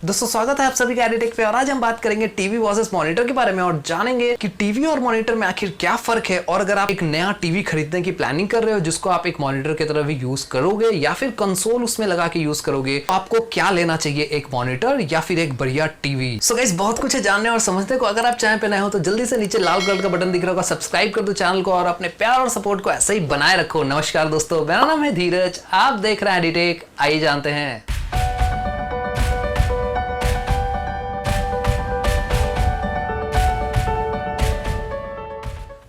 दोस्तों स्वागत है आप सभी का एडिटेक पे। और आज हम बात करेंगे टीवी वर्सेस मॉनिटर के बारे में और जानेंगे कि टीवी और मॉनिटर में आखिर क्या फर्क है। और अगर आप एक नया टीवी खरीदने की प्लानिंग कर रहे हो जिसको आप एक मॉनिटर की तरह भी यूज करोगे या फिर कंसोल उसमें लगा के यूज करोगे, तो आपको क्या लेना चाहिए, एक मॉनिटर या फिर एक बढ़िया टीवी। सो गाइस बहुत कुछ है जानने और समझने को। अगर आप चैनल पे नए हो तो जल्दी से नीचे लाल कलर का बटन दिख रहा होगा, सब्सक्राइब कर दो चैनल को और अपने प्यार और सपोर्ट को ऐसे ही बनाए रखो। नमस्कार दोस्तों, मेरा नाम है धीरज, आप देख रहे हैं एडिटेक। आइए जानते हैं।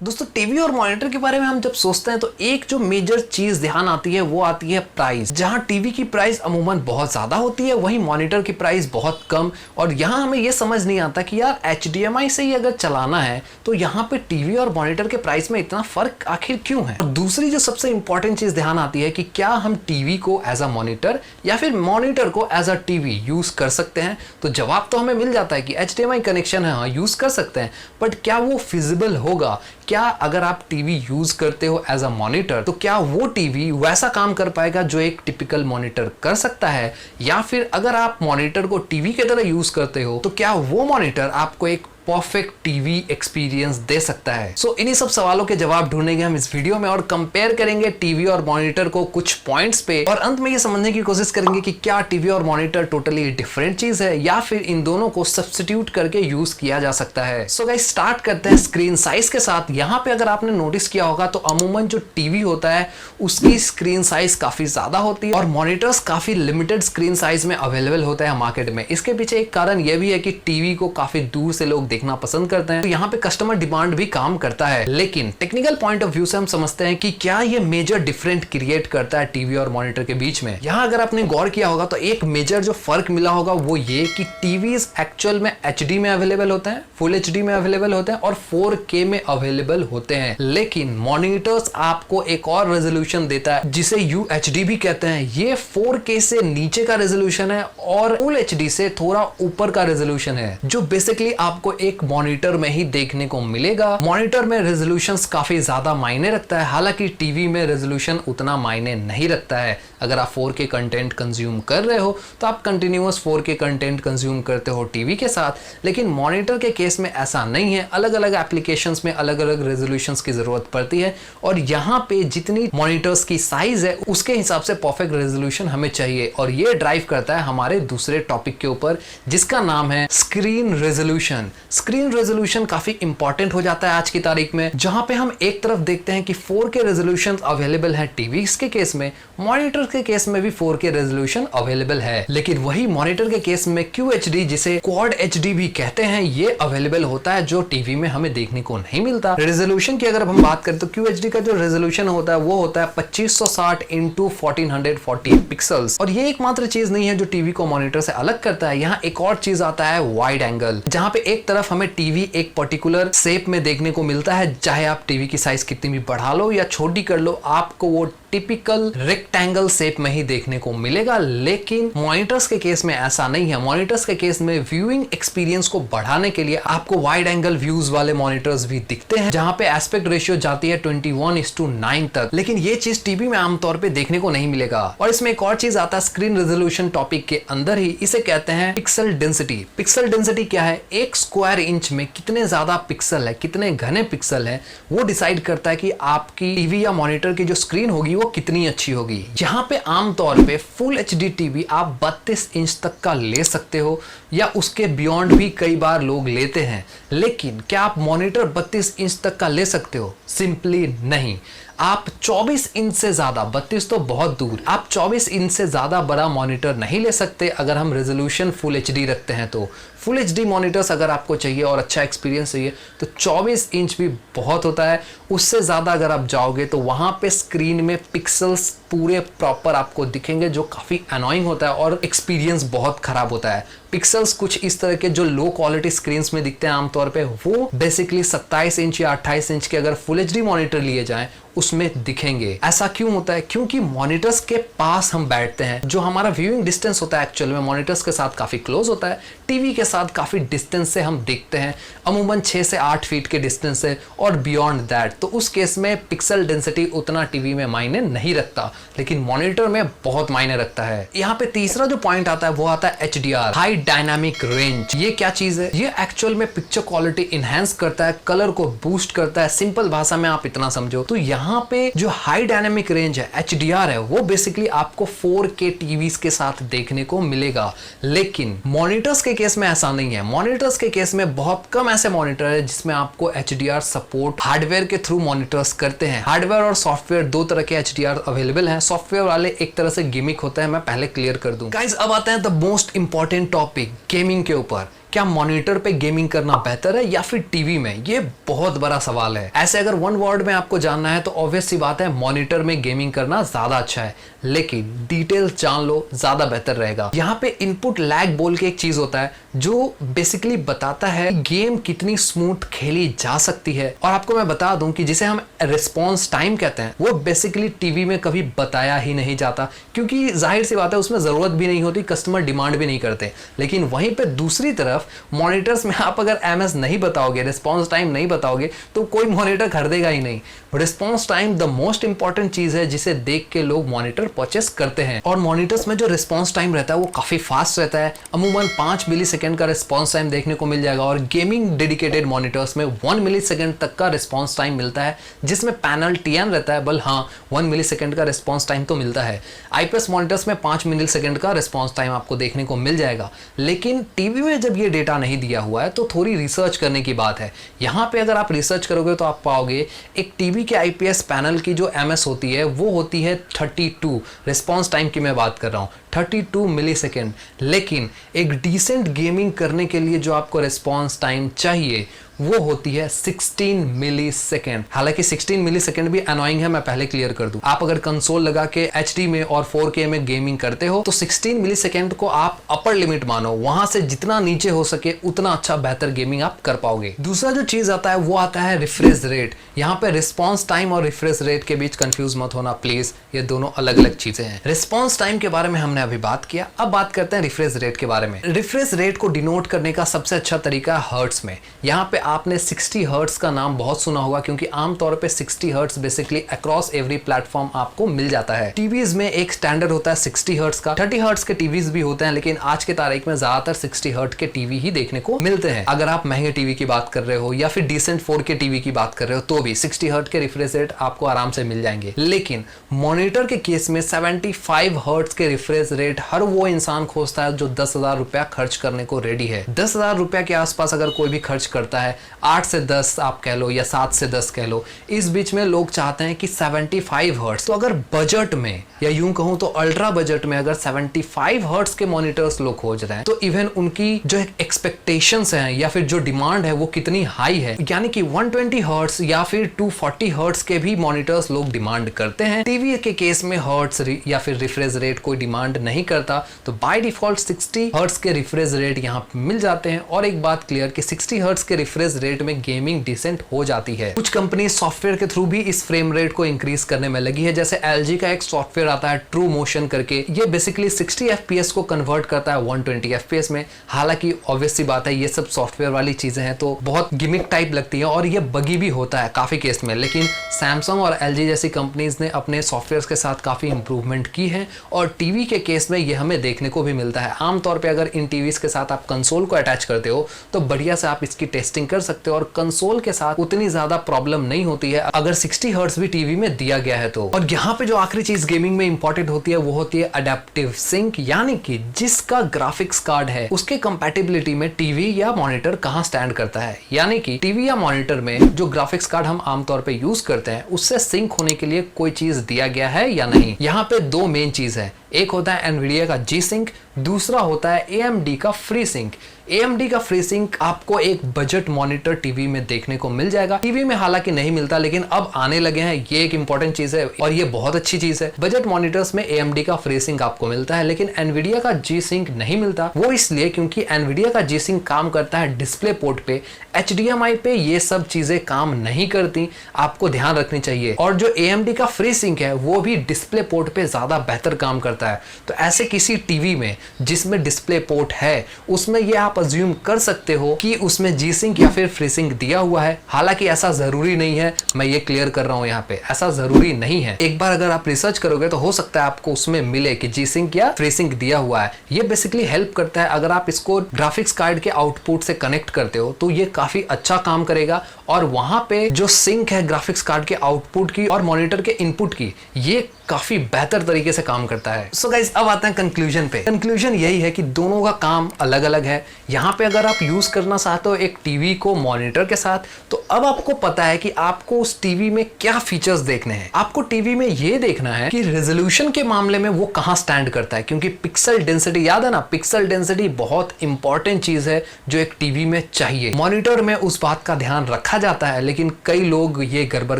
दोस्तों टीवी और मॉनिटर के बारे में हम जब सोचते हैं तो एक जो मेजर चीज ध्यान आती है वो आती है प्राइस। जहां टीवी की प्राइस अमूमन बहुत ज्यादा होती है वहीं मॉनिटर की प्राइस बहुत कम। और यहां हमें ये समझ नहीं आता कि यार HDMI से ही अगर चलाना है तो यहाँ पे टीवी और मॉनिटर के प्राइस में इतना फर्क आखिर क्यों है। दूसरी जो सबसे इंपॉर्टेंट चीज ध्यान आती है कि क्या हम टीवी को एज अ मॉनिटर या फिर मॉनिटर को एज अ टीवी यूज कर सकते हैं। तो जवाब तो हमें मिल जाता है कि HDMI कनेक्शन है, हाँ यूज कर सकते हैं, बट क्या वो फिजिबल होगा। क्या अगर आप टीवी यूज करते हो एज अ मॉनिटर तो क्या वो टीवी वैसा काम कर पाएगा जो एक टिपिकल मॉनिटर कर सकता है, या फिर अगर आप मॉनिटर को टीवी की तरह यूज करते हो तो क्या वो मॉनिटर आपको एक परफेक्ट टीवी एक्सपीरियंस दे सकता है। सो इन्हीं सब सवालों के जवाब ढूंढेंगे हम इस वीडियो में और कंपेयर करेंगे टीवी और मॉनिटर को कुछ पॉइंट्स पे, और अंत में ये समझने की कोशिश करेंगे कि क्या टीवी और मॉनिटर टोटली डिफरेंट चीज है या फिर इन दोनों को सब्स्टिट्यूट करके यूज किया जा सकता है। सो गाइस स्टार्ट करते हैं स्क्रीन साइज के साथ। यहाँ पे अगर आपने नोटिस किया होगा तो अमूमन जो टीवी होता है उसकी स्क्रीन साइज काफी ज्यादा होती है और मॉनिटर्स काफी लिमिटेड स्क्रीन साइज में अवेलेबल होता है मार्केट में। इसके पीछे एक कारण यह भी है कि टीवी को काफी दूर से लोग देखना पसंद करते हैं, तो यहाँ पे कस्टमर डिमांड भी काम करता है। लेकिन टेक्निकल पॉइंट ऑफ व्यू से हम समझते हैं कि क्या ये मेजर डिफरेंट क्रिएट करता है टीवी और मॉनिटर के बीच में। यहाँ अगर आपने गौर किया होगा तो एक मेजर जो फर्क मिला होगा वो ये कि टीवीज एक्चुअल में HD में अवेलेबल होते हैं, फुल HD में अवेलेबल होते हैं और 4K में अवेलेबल होते हैं। लेकिन मॉनिटर्स आपको एक और रेजोल्यूशन देता है जिसे UHD भी कहते हैं। ये 4K से नीचे का रेजोल्यूशन है और फुल HD से थोड़ा ऊपर का रेजोल्यूशन है, जो बेसिकली आपको एक मॉनिटर में ही देखने को मिलेगा। मॉनिटर में रेजोल्यूशंस काफी ज्यादा मायने रखता है, हालांकि टीवी में रेजोल्यूशन उतना मायने नहीं रखता है। अगर आप 4K कंटेंट कंज्यूम कर रहे हो तो आप कंटिन्यूअस 4K कंटेंट कंज्यूम करते हो टीवी के साथ, लेकिन मॉनिटर के केस में ऐसा नहीं है। अलग अलग एप्लीकेशंस में अलग अलग रेजोल्यूशंस की जरूरत पड़ती है और यहाँ पे जितनी मॉनिटर्स की साइज है उसके हिसाब से परफेक्ट रेजोल्यूशन हमें चाहिए। और ये ड्राइव करता है हमारे दूसरे टॉपिक के ऊपर जिसका नाम है स्क्रीन रेजोल्यूशन। स्क्रीन रेजोल्यूशन काफी इंपॉर्टेंट हो जाता है आज की तारीख में, जहां पे हम एक तरफ देखते हैं कि 4K रेजोल्यूशन अवेलेबल है टीवीज के केस में, मॉनिटर के केस में भी 4K रेजोल्यूशन अवेलेबल है। लेकिन वही मॉनिटर के केस में QHD जिसे क्वाड HD भी कहते हैं ये अवेलेबल होता है, जो टीवी में हमें देखने को नहीं मिलता। रेजोल्यूशन की अगर हम बात करें तो QHD का जो रेजोल्यूशन होता है वो होता है 2560 इंटू 1440 पिक्सल्स। और ये एकमात्र चीज नहीं है जो टीवी को मॉनिटर से अलग करता है। यहाँ एक और चीज आता है वाइड एंगल, जहां पे एक तरफ हमें टीवी एक पर्टिकुलर शेप में देखने को मिलता है। चाहे आप टीवी की साइज कितनी भी बढ़ा लो या छोटी कर लो, आपको वो टिपिकल रेक्टेंगल शेप में ही देखने को मिलेगा। लेकिन मॉनिटर्स के केस में ऐसा नहीं है। मॉनिटर्स के केस में व्यूइंग एक्सपीरियंस को बढ़ाने के लिए आपको वाइड एंगल व्यूज वाले मॉनिटर्स भी दिखते हैं, जहां पे एस्पेक्ट रेशियो जाती है 21:9 तक। लेकिन ये चीज टीवी में आमतौर पे देखने को नहीं मिलेगा। और इसमें एक और चीज आता है स्क्रीन रेजोल्यूशन टॉपिक के अंदर ही, इसे कहते हैं पिक्सल डेंसिटी। पिक्सल डेंसिटी क्या है? एक स्क्वायर इंच में कितने ज्यादा पिक्सल है, कितने घने पिक्सल है, वो डिसाइड करता है कि आपकी टीवी या मॉनिटर की जो स्क्रीन होगी वो कितनी अच्छी होगी। यहाँ पे आमतौर पे फुल HD टीवी आप 32 इंच तक का ले सकते हो या उसके बियॉन्ड भी कई बार लोग लेते हैं। लेकिन क्या आप मॉनिटर 32 इंच तक का ले सकते हो? सिंपली नहीं। आप 24 इंच से ज्यादा, 32 तो बहुत दूर, आप 24 इंच से ज्यादा बड़ा मॉनिटर नहीं ले सकते अगर हम रेजोल्यूशन फुल HD रखते हैं तो। फुल HD मॉनिटर्स अगर आपको चाहिए और अच्छा एक्सपीरियंस चाहिए तो 24 इंच भी बहुत होता है। उससे ज्यादा अगर आप जाओगे तो वहां पे स्क्रीन में पिक्सल्स पूरे प्रॉपर आपको दिखेंगे, जो काफी अनोइंग होता है और एक्सपीरियंस बहुत खराब होता है। पिक्सल्स कुछ इस तरह के जो लो क्वालिटी स्क्रीन में दिखते हैं आमतौर पे, वो बेसिकली 27 इंच या 28 इंच के अगर फुल HD मॉनिटर लिए जाएं उसमें दिखेंगे। ऐसा क्यों होता है? क्योंकि मॉनिटर्स के पास हम बैठते हैं, जो हमारा व्यूइंग डिस्टेंस होता है एक्चुअल में मॉनिटर्स के साथ काफी क्लोज होता है, टीवी के साथ काफी डिस्टेंस से हम देखते हैं, अमूमन 6 से 8 फीट के डिस्टेंस से और बियॉन्ड दैट। तो उस केस में पिक्सल डेंसिटी उतना टीवी में मायने नहीं रखता, लेकिन मॉनिटर में बहुत मायने रखता है। यहाँ पे तीसरा जो पॉइंट आता है वो आता है HDR, हाई डायनामिक रेंज। ये क्या चीज है? ये एक्चुअल में पिक्चर क्वालिटी इनहेंस करता है, कलर को बूस्ट करता है। सिंपल भाषा में आप इतना समझो तो यहाँ पे जो हाई डायनामिक रेंज है HDR है, वो बेसिकली आपको 4K टीवीज के साथ देखने को मिलेगा। लेकिन मॉनिटर्स के केस में ऐसा नहीं है। मॉनिटर्स के केस में बहुत कम ऐसे मॉनिटर है जिसमें आपको HDR सपोर्ट हार्डवेयर के थ्रू मॉनिटर्स करते हैं। हार्डवेयर और सॉफ्टवेयर दो तरह के HDR अवेलेबल हैं। सॉफ्टवेयर वाले एक तरह से गिमिक होता है, मैं पहले क्लियर कर दूं। गाइस अब आते हैं the most important topic, gaming के ऊपर। क्या मॉनिटर पे गेमिंग करना बेहतर है या फिर टीवी में? ये बहुत बड़ा सवाल है। ऐसे अगर वन वर्ड में आपको जानना है तो ऑब्वियस सी बात है मॉनिटर में गेमिंग करना ज्यादा अच्छा है, लेकिन डिटेल्स जान लो ज्यादा बेहतर रहेगा। यहाँ पे इनपुट लैग बोल के एक चीज होता है जो बेसिकली बताता है गेम कितनी स्मूथ खेली जा सकती है। और आपको मैं बता दूं कि जिसे हम रिस्पॉन्स टाइम कहते हैं वो बेसिकली टीवी में कभी बताया ही नहीं जाता, क्योंकि जाहिर सी बात है उसमें जरूरत भी नहीं होती, कस्टमर डिमांड भी नहीं करते। लेकिन वहीं पे दूसरी तरफ मॉनिटर्स में आप अगर एमएस नहीं बताओगे, रिस्पॉन्स टाइम नहीं बताओगे, तो कोई मॉनिटर खरीदेगा ही नहीं। Response time the most important चीज है जिसे देख के लोग मॉनिटर परचेस करते हैं। और मॉनिटर्स में जो रिस्पॉन्स टाइम रहता है वो काफी फास्ट रहता है, अमूमन 5 मिलीसेकंड का रिस्पॉन्स टाइम देखने को मिल जाएगा। और गेमिंग डेडिकेटेड मॉनिटर्स में 1 मिलीसेकंड तक का रिस्पॉन्स टाइम मिलता है, जिसमें पैनल TN रहता है, बल हाँ 1 मिलीसेकंड का रिस्पॉन्स टाइम तो मिलता है। आईपीएस मॉनिटर्स में 5 मिलीसेकंड का रिस्पॉन्स टाइम आपको देखने को मिल जाएगा। लेकिन टीवी में जब ये डेटा नहीं दिया हुआ है तो थोड़ी रिसर्च करने की बात है। यहाँ पे अगर आप रिसर्च करोगे तो आप पाओगे एक टीवी के आईपीएस पैनल की जो एमएस होती है वो होती है 32, रिस्पॉन्स टाइम की मैं बात कर रहा हूँ, 32 मिलीसेकंड। लेकिन एक डिसेंट गेमिंग करने के लिए जो आपको रिस्पॉन्स टाइम चाहिए वो होती है 16 मिलीसेकंड। हालांकि 16 मिलीसेकंड भी अनोइंग है, मैं पहले क्लियर कर दूं। आप अगर कंसोल लगा के HD में और 4K में गेमिंग करते हो तो 16 मिलीसेकंड को आप अपर लिमिट मानो, वहां से जितना नीचे हो सके उतना अच्छा बेहतर गेमिंग आप कर पाओगे। दूसरा जो चीज आता है वो आता है रिफ्रेश रेट। यहाँ पे रिस्पॉन्स टाइम और रिफ्रेश रेट के बीच कंफ्यूज मत होना प्लीज, ये दोनों अलग अलग चीजें हैं। रिस्पॉन्स टाइम के बारे में हमने अभी बात किया, अब बात करते हैं रिफ्रेश रेट के बारे में। रिफ्रेश रेट को डिनोट करने का सबसे अच्छा तरीका है हर्ट्स में। यहाँ पे आपने 60 हर्ट्स का नाम बहुत सुना होगा, क्योंकि आमतौर पे 60 hertz basically across every platform आपको मिल जाता है। टीवीज में एक स्टैंडर्ड होता है 60 हर्ट्स का, 30 हर्ट्स के टीवीज भी होते हैं, लेकिन आज के तारीख में ज्यादातर 60 हर्ट्स के टीवी ही देखने को मिलते हैं। अगर आप महंगे टीवी की बात कर रहे हो या फिर डिसेंट 4K टीवी की बात कर रहे हो तो भी 60 हर्ट्स के रिफ्रेश रेट आपको आराम से मिल जाएंगे। लेकिन मॉनिटर के केस में 75 हर्ट्स के रिफ्रेश रेट हर वो इंसान खोजता है जो 10,000 रुपया खर्च करने को रेडी है। 10,000 रुपया के आसपास अगर कोई भी खर्च करता है, 8 से 10 आप कह लो या 7 से 10 कह लो, इस बीच में लोग चाहते हैं कि 75 हर्ट्स। तो अगर बजट में या यूं कहूं तो अल्ट्रा बजट में अगर 75 हर्ट्स के मॉनिटर्स लोग खोज रहे हैं तो इवन उनकी जो एक्सपेक्टेशंस हैं या फिर जो डिमांड है वो कितनी हाई है, यानी कि 120 हर्ट्स या फिर 240 हर्ट्स के भी मॉनिटर्स लोग डिमांड करते हैं। टीवी के केस में हर्ट्स या फिर रिफ्रेश रेट कोई डिमांड नहीं करता, तो बाय डिफॉल्ट 60 हर्ट्स के रिफ्रेश रेट यहाँ मिल जाते हैं। और एक बात क्लियर कि 60 हर्ट्स के रिफ्रेश रेट में गेमिंग डिसेंट हो जाती है। कुछ कंपनी सॉफ्टवेयर के थ्रू भी इस फ्रेम रेट को इंक्रीज करने में लगी है, जैसे LG का एक सॉफ्टवेयर आता है ट्रू मोशन करके, ये बेसिकली 60 FPS को कन्वर्ट करता है 120 FPS में। हालांकि ऑब्वियस सी बात है ये सब सॉफ्टवेयर वाली चीजें हैं तो बहुत गिमिक टाइप लगती है और ये बगी भी होता है काफी केस में, लेकिन सैमसंग और LG जैसी कंपनीज ने अपने सॉफ्टवेयर के साथ काफी इंप्रूवमेंट की है और टीवी के केस में ये हमें देखने को भी मिलता है। आमतौर पर अगर इन टीवीज के साथ आप कंसोल को अटैच करते हो तो बढ़िया से आप इसकी टेस्टिंग कर सकते हो और कंसोल के साथ उतनी ज्यादा प्रॉब्लम नहीं होती है अगर 60 हर्ट्ज भी टीवी में दिया गया है तो। और यहाँ पे जो आखिरी चीज गेमिंग में इंपॉर्टेंट होती है वो होती है अडेप्टिव सिंक, यानी कि जिसका ग्राफिक्स कार्ड है उसके कंपैटिबिलिटी में टीवी या मॉनिटर कहाँ स्टैंड करता है। यानी कि टीवी या मॉनिटर में जो ग्राफिक्स कार्ड हम आमतौर पे यूज करते हैं उससे सिंक होने के लिए कोई चीज दिया गया है या नहीं। यहाँ पे दो मेन चीज है, एक होता है एनवीडिया का G Sync दूसरा होता है AMD का FreeSync। AMD का FreeSync आपको एक बजट मॉनिटर टीवी में देखने को मिल जाएगा। टीवी में हालांकि नहीं मिलता, लेकिन अब आने लगे हैं। ये एक इंपॉर्टेंट चीज है और ये बहुत अच्छी चीज है। बजट मॉनिटर्स में AMD का FreeSync आपको मिलता है, लेकिन Nvidia का G-Sync नहीं मिलता। वो इसलिए क्योंकि Nvidia का G-Sync काम करता है डिस्प्ले पोर्ट पे, HDMI पे ये सब चीजें काम नहीं करती, आपको ध्यान रखनी चाहिए। और जो AMD का FreeSync है वो भी डिस्प्ले पोर्ट पे ज्यादा बेहतर काम करता है। तो ऐसे किसी टीवी में जिसमें डिस्प्ले पोर्ट है, उसमें ये आप अज्यूम कर सकते हो कि उसमें G-Sync या फिर FreeSync दिया हुआ है। हालांकि ऐसा जरूरी नहीं है, मैं ये क्लियर कर रहा हूं यहाँ पे, ऐसा जरूरी नहीं है। एक बार अगर आप रिसर्च करोगे तो हो सकता है आपको उसमें मिले कि G-Sync या FreeSync दिया हुआ है। ये बेसिकली हेल्प करता है। अगर आप इसको ग्राफिक्स कार्ड के आउटपुट से कनेक्ट करते हो तो ये काफी अच्छा काम करेगा, और वहां पे जो सिंक है ग्राफिक्स कार्ड के आउटपुट की और मॉनिटर के इनपुट की, ये काफी बेहतर तरीके से काम करता है। सो गाइस, अब आते हैं कंक्लूजन पे। कंक्लूजन यही है कि दोनों का काम अलग अलग है। यहाँ पे अगर आप यूज करना चाहते हो एक टीवी को मॉनिटर के साथ, तो अब आपको पता है कि आपको उस टीवी में क्या फीचर्स देखने हैं। आपको टीवी में ये देखना है कि रेजोल्यूशन के मामले में वो कहाँ स्टैंड करता है, क्योंकि पिक्सल डेंसिटी, याद है ना, पिक्सल डेंसिटी बहुत इंपॉर्टेंट चीज है जो एक टीवी में चाहिए। मॉनिटर में उस बात का ध्यान रखा जाता है, लेकिन कई लोग ये गड़बड़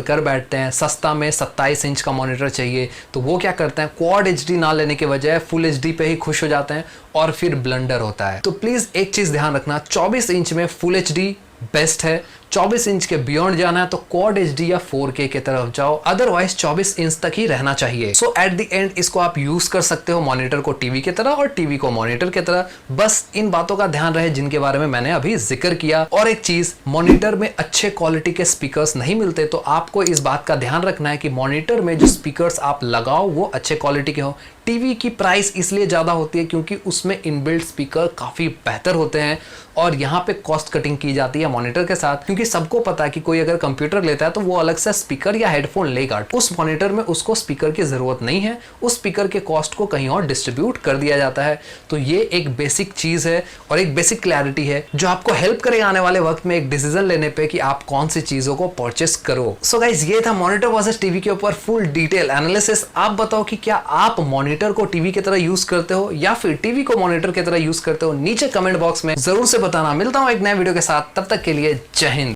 कर बैठते हैं। सस्ता में 27 इंच का मॉनिटर चाहिए, तो वो क्या करते हैं, क्वाड HD ना लेने के बजाय फुल HD पे ही खुश हो जाते हैं और फिर ब्लंडर होता है। तो प्लीज एक चीज ध्यान रखना, 24 इंच में फुल HD बेस्ट है। 24 इंच के बियॉन्ड जाना है तो क्वाड HD या 4K की तरफ जाओ, अदरवाइज 24 इंच तक ही रहना चाहिए। सो एट द एंड इसको आप यूज कर सकते हो मॉनिटर को टीवी की तरह और टीवी को मॉनिटर की तरह। बस इन बातों का ध्यान रहे जिनके बारे में मैंने अभी जिक्र किया। और एक चीज, मॉनिटर में अच्छे क्वालिटी के स्पीकर्स नहीं मिलते, तो आपको इस बात का ध्यान रखना है कि मॉनिटर में जो स्पीकर्स आप लगाओ वो अच्छे क्वालिटी के हो। टीवी की प्राइस इसलिए ज्यादा होती है क्योंकि उसमें इनबिल्ट स्पीकर काफी बेहतर होते हैं, और यहाँ पे कॉस्ट कटिंग की जाती है मॉनिटर के साथ, क्योंकि सबको पता है कि कोई अगर कंप्यूटर लेता है तो वो अलग से स्पीकर या हेडफोन लेगा। उस मॉनिटर में उसको स्पीकर की जरूरत नहीं है, उस स्पीकर के कॉस्ट को कहीं और डिस्ट्रीब्यूट कर दिया जाता है। तो ये एक बेसिक चीज है और एक बेसिक क्लैरिटी है जो आपको हेल्प करेगा आने वाले वक्त में एक डिसीजन लेने पे कि आप कौन सी चीजों को परचेस करो। सो गाइस, ये था मॉनिटर वर्सेस टीवी के ऊपर फुल डिटेल एनालिसिस। आप बताओ कि क्या आप मॉनिटर को टीवी की तरह यूज करते हो या फिर टीवी को मॉनिटर की तरह यूज करते हो? नीचे कमेंट बॉक्स में जरूर से बताना। मिलता हूं एक नए वीडियो के साथ, तब तक के लिए जय हिंद।